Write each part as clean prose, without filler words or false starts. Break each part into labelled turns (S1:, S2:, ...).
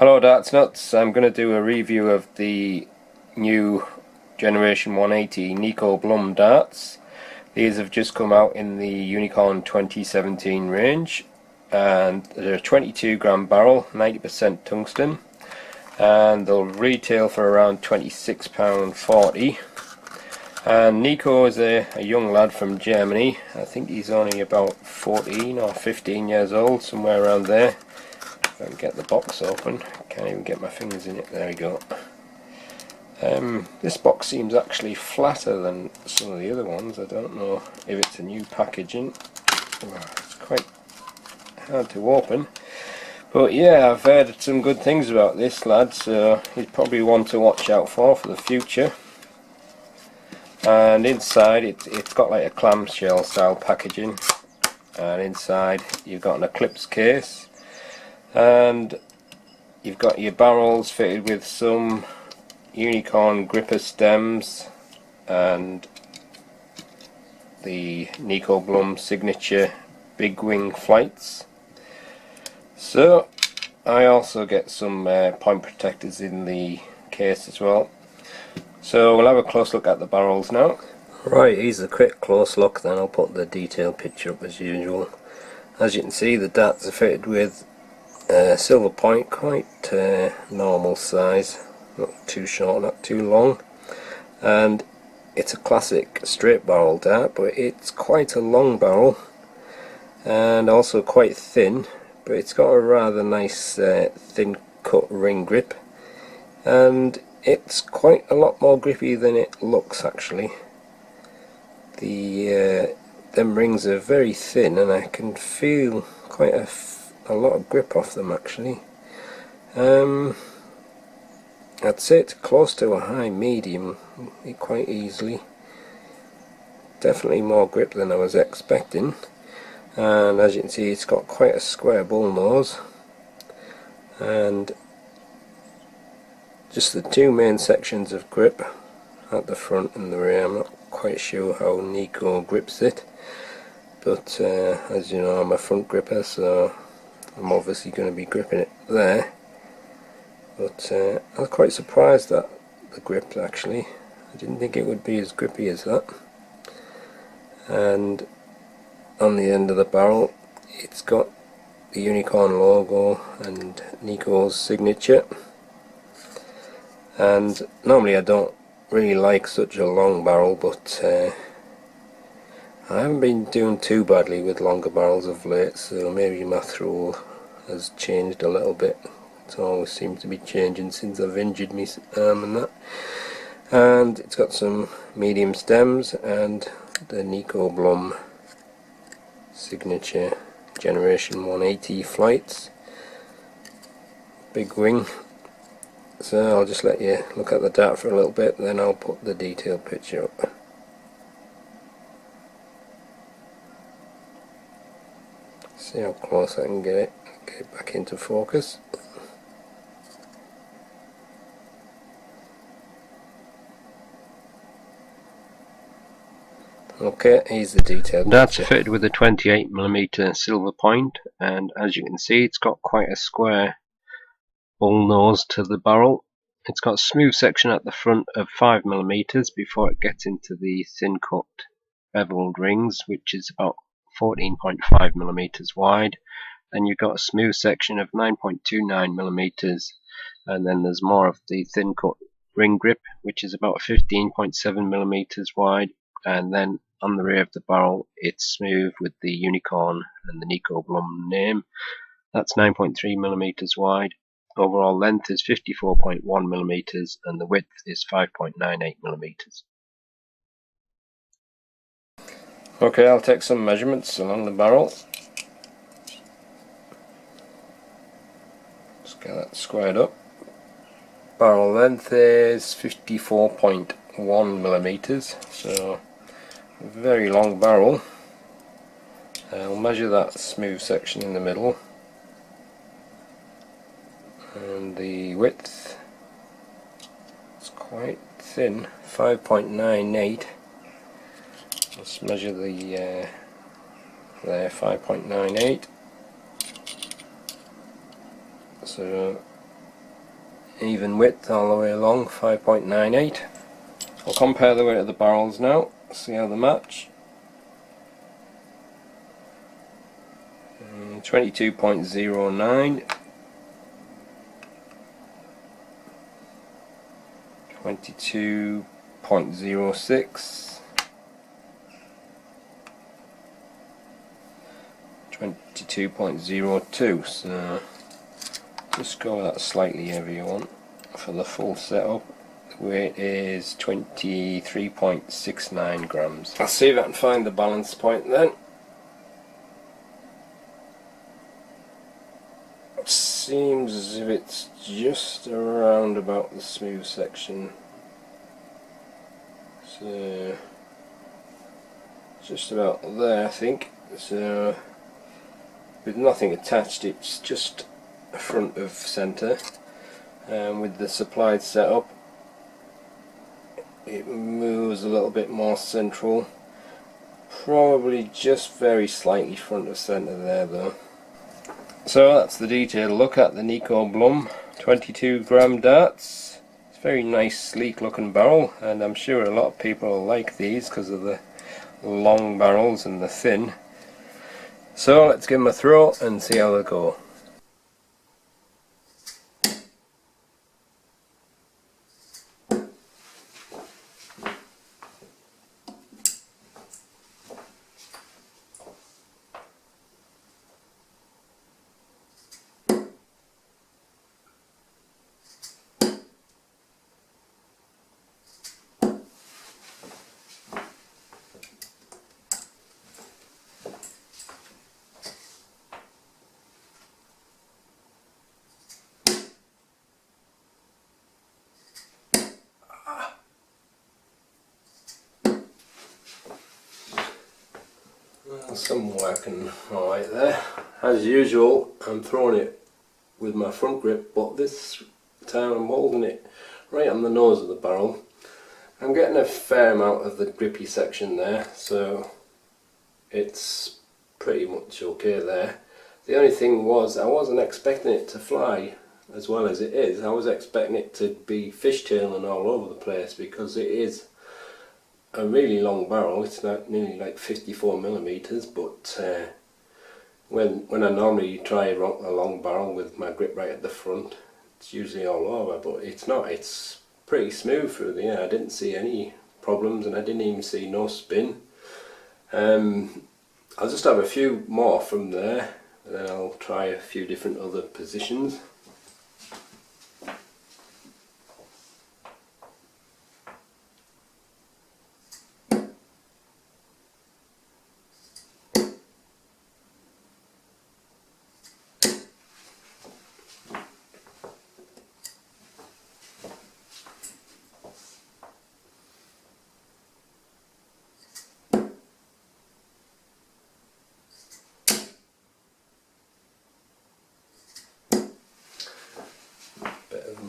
S1: Hello Darts Nutz, I'm going to do a review of the new Generation 180 Nico Blum darts. These have just come out in the Unicorn 2017 range, and they're a 22 gram barrel, 90% tungsten, and they'll retail for around £26.40. And Nico is a young lad from Germany. I think he's only about 14 or 15 years old, somewhere around there. If I can get the box open, can't even get my fingers in it. There we go. This box seems actually flatter than some of the other ones. I don't know if it's a new packaging. It's quite hard to open. But yeah, I've heard some good things about this lad, so he's probably one to watch out for the future. And inside it's got like a clamshell style packaging, and inside you've got an Eclipse case, and you've got your barrels fitted with some Unicorn gripper stems and the Nico Blum signature big wing flights. So I also get some point protectors in the case as well. So we'll have a close look at the barrels now. Right, here's a quick close look, then I'll put the detailed picture up as usual. As you can see, the darts are fitted with silver point, quite normal size, not too short, not too long, and it's a classic straight barrel dart, but it's quite a long barrel and also quite thin, but it's got a rather nice thin cut ring grip, and it's quite a lot more grippy than it looks actually. Them rings are very thin and I can feel quite a lot of grip off them actually. I'd say it's close to a high medium quite easily. Definitely more grip than I was expecting, and as you can see it's got quite a square bull nose, and just the two main sections of grip at the front and the rear. I'm not quite sure how Nico grips it, but as you know, I'm a front gripper, so I'm obviously going to be gripping it there. But I was quite surprised at the grip actually. I didn't think it would be as grippy as that. And on the end of the barrel it's got the Unicorn logo and Nico's signature. And normally I don't really like such a long barrel, but I haven't been doing too badly with longer barrels of late, so maybe my throw has changed a little bit. It always seems to be changing since I've injured my arm and that. And it's got some medium stems and the Nico Blum signature Generation 180 flights, big wing. So I'll just let you look at the dart for a little bit, then I'll put the detailed picture up. See how close I can get it back into focus. Okay, here's the detailed darts are fitted with a 28mm silver point, and as you can see it's got quite a square bull nose to the barrel. It's got a smooth section at the front of 5mm before it gets into the thin cut beveled rings, which is about 14.5mm wide. Then you've got a smooth section of 9.29mm, and then there's more of the thin cut ring grip, which is about 15.7mm wide. And then on the rear of the barrel it's smooth with the Unicorn and the Nico Blum name. That's 9.3mm wide. Overall length is 54.1mm and the width is 5.98mm. Okay, I'll take some measurements along the barrel. Just get that squared up. Barrel length is 54.1mm, so a very long barrel. I'll measure that smooth section in the middle. And the width is quite thin, 5.98. Let's measure the there, 5.98. So even width all the way along, 5.98. I'll compare the weight of the barrels now, see how they match. 22.09, 22.06, 22.02, so just go with that slightly heavier one for the full setup. The weight is 23.69 grams. I'll see if I can find the balance point then. Seems as if it's just around about the smooth section, so just about there I think. So with nothing attached, it's just front of centre, and with the supplied setup it moves a little bit more central, probably just very slightly front of centre there though. So that's the detailed look at the Nico Blum 22 gram darts. It's a very nice sleek looking barrel, and I'm sure a lot of people will like these because of the long barrels and the thin. So let's give them a throw and see how they go. Some working alright there. As usual, I'm throwing it with my front grip, but this time I'm holding it right on the nose of the barrel. I'm getting a fair amount of the grippy section there, so it's pretty much okay there. The only thing was, I wasn't expecting it to fly as well as it is. I was expecting it to be fishtailing all over the place, because it is a really long barrel. It's nearly like 54mm, but when I normally try a long barrel with my grip right at the front, it's usually all over, but it's not. It's pretty smooth through the air. I didn't see any problems, and I didn't even see no spin. I'll just have a few more from there, and then I'll try a few different other positions.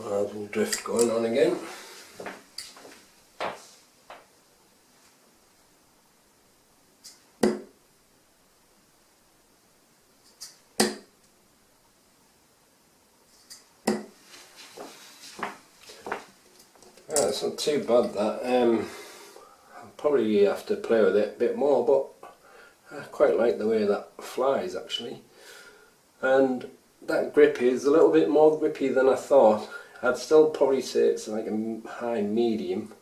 S1: Marginal drift going on again. It's not too bad that. I'll probably have to play with it a bit more, but I quite like the way that flies actually. And that grip is a little bit more grippy than I thought. I'd still probably say it's like a high medium,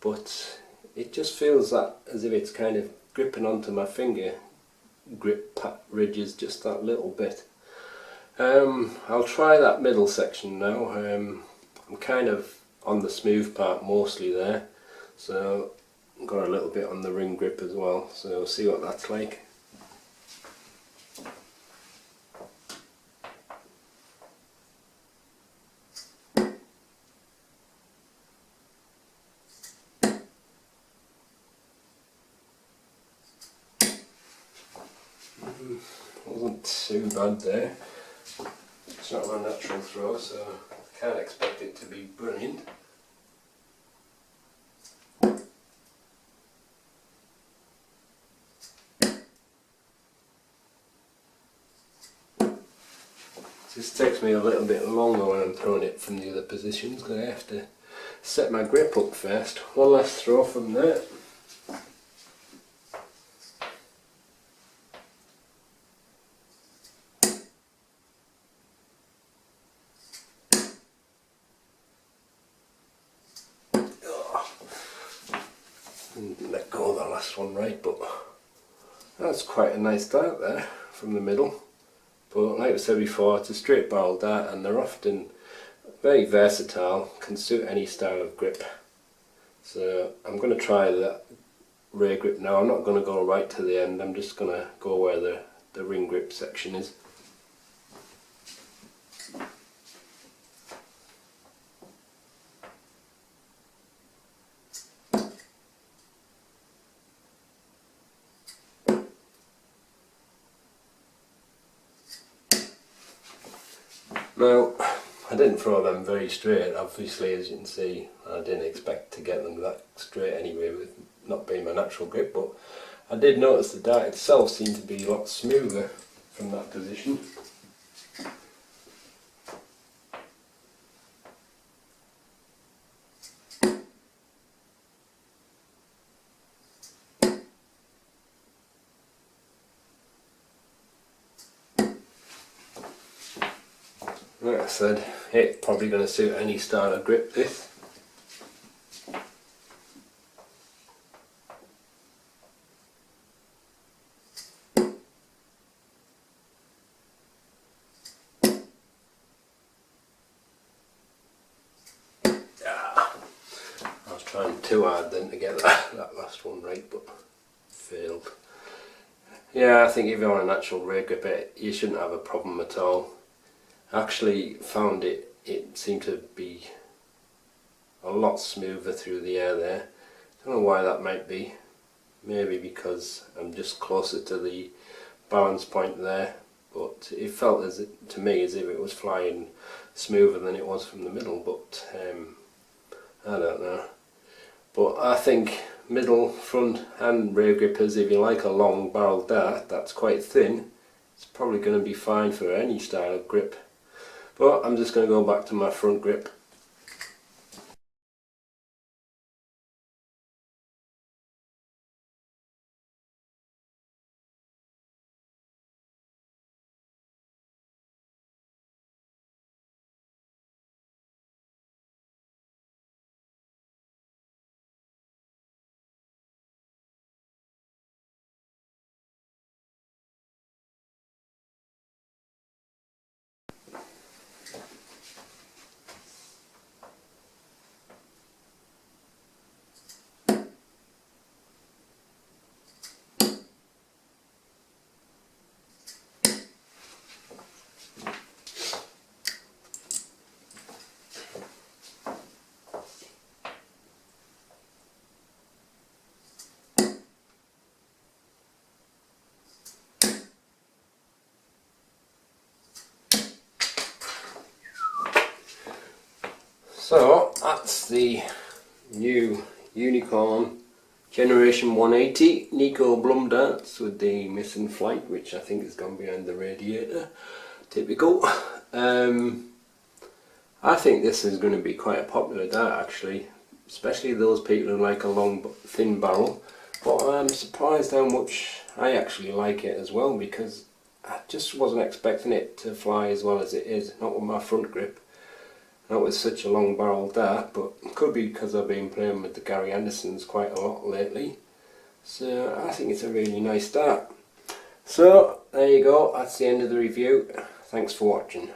S1: but it just feels that as if it's kind of gripping onto my finger grip ridges just that little bit. I'll try that middle section now. I'm kind of on the smooth part mostly there, so I've got a little bit on the ring grip as well, so we'll see what that's like. Wasn't too bad there. It's not my natural throw, so I can't expect it to be brilliant. Just takes me a little bit longer when I'm throwing it from the other positions because I have to set my grip up first. One last throw from there. Let go of the last one right, but that's quite a nice dart there from the middle. But like I said before, it's a straight barrel dart and they're often very versatile, can suit any style of grip. So I'm going to try that rear grip now. I'm not going to go right to the end, I'm just going to go where the ring grip section is. Now, I didn't throw them very straight, obviously, as you can see. I didn't expect to get them that straight anyway, with not being my natural grip, but I did notice the dart itself seemed to be a lot smoother from that position. Like I said, it's probably going to suit any style of grip, this. I was trying too hard then to get that last one right, but failed. Yeah, I think if you're on a natural rear grip, you shouldn't have a problem at all. I actually found it seemed to be a lot smoother through the air there. Don't know why that might be. Maybe because I'm just closer to the balance point there, but it felt to me as if it was flying smoother than it was from the middle, but I don't know. But I think middle, front and rear grippers, if you like a long barrel dart that's quite thin, it's probably going to be fine for any style of grip. But I'm just going to go back to my front grip. So that's the new Unicorn Generation 180 Nico Blum darts with the missing flight, which I think has gone behind the radiator. Typical. I think this is going to be quite a popular dart actually, especially those people who like a long thin barrel. But I'm surprised how much I actually like it as well, because I just wasn't expecting it to fly as well as it is, not with my front grip. Not with such a long barrel dart, but it could be because I've been playing with the Gary Andersons quite a lot lately. So I think it's a really nice dart. So there you go, that's the end of the review. Thanks for watching.